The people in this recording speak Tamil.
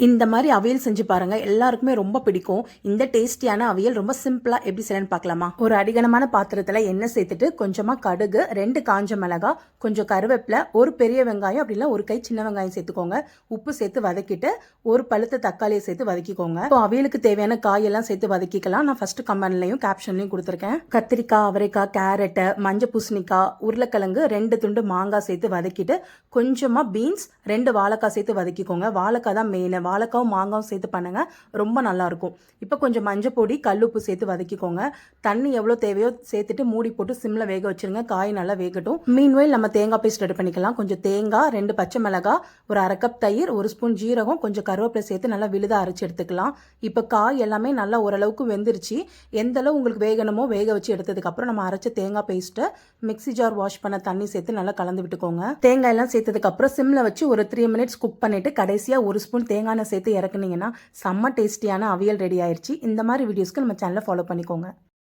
இந்த மாதிரி அவியல் செஞ்சு பாருங்க, எல்லாருக்குமே ரொம்ப பிடிக்கும். இந்த டேஸ்டியான அவியல் ரொம்ப சிம்பிளா எப்படி செய்யணும்னு பார்க்கலாமா? ஒரு அடிகனமான பாத்திரத்துல எண்ணெய் சேர்த்துட்டு கொஞ்சமா கடுகு, 2 காஞ்ச மிளகா, கொஞ்சம் கருவேப்பிலை, ஒரு பெரிய வெங்காயம் அப்படி இல்லை ஒரு கை சின்ன வெங்காயம் சேர்த்துக்கோங்க. உப்பு சேர்த்து வதக்கிட்டு ஒரு பழுத்த தக்காளியை சேர்த்து வதக்கிக்கோங்க. இப்போ அவியலுக்கு தேவையான காயெல்லாம் சேர்த்து வதக்கிக்கலாம். நான் ஃபர்ஸ்ட் கமெண்ட்லையும் கேப்ஷன்லையும் கொடுத்துருக்கேன். கத்திரிக்காய், அவரைக்காய், கேரட்டு, மஞ்சள் பூசணிக்காய், உருளைக்கிழங்கு, 2 துண்டு மாங்காய் சேர்த்து வதக்கிட்டு கொஞ்சமா பீன்ஸ், 2 வாழைக்காய் சேர்த்து வதக்கிக்கோங்க. வாழைக்காய் தான் மெயின். வாழைக்காவும் மாங்காவும் சேர்த்து பண்ணுங்க, ரொம்ப நல்லா இருக்கும். இப்போ கொஞ்சம் மஞ்சள் பொடி, கல்லுப்பு சேர்த்து வதக்கிக்கோங்க. தண்ணி எவ்வளோ தேவையோ சேர்த்துட்டு மூடி போட்டு சிம்ல வேக வச்சிருங்க. காய் நல்லா வேகட்டும். மீன்வெயில் நம்ம தேங்காய் பேஸ்ட் ரெடி பண்ணிக்கலாம். கொஞ்சம் தேங்காய், 2 பச்சை மிளகாய், ஒரு 1/2 கப் தயிர், 1 ஸ்பூன் ஜீரகம், கொஞ்சம் கருவேப்பிலை சேர்த்து நல்லா விழுத அரைச்சி எடுத்துக்கலாம். இப்போ காய் எல்லாமே நல்லா ஓரளவுக்கு வெந்துருச்சு. எந்த அளவு உங்களுக்கு வேகணுமோ வேக வச்சு எடுத்ததுக்கு அப்புறம் நம்ம அரைச்ச தேங்காய் பேஸ்ட்டை மிக்ஸி ஜார் வாஷ் பண்ண தண்ணி சேர்த்து நல்லா கலந்து விட்டுக்கோங்க. தேங்காய் எல்லாம் சேர்த்ததுக்கு அப்புறம் சிம்ல வச்சு ஒரு 3 மினிட்ஸ் குக் பண்ணிட்டு கடைசியா 1 ஸ்பூன் தேங்காய் சேர்த்து இறக்குனீங்கன்னா செம்ம டேஸ்டியான அவியல் ரெடி ஆயிடுச்சு. இந்த மாதிரி வீடியோஸ்க்கு நம்ம சேனலை ஃபாலோ பண்ணிக்கோங்க.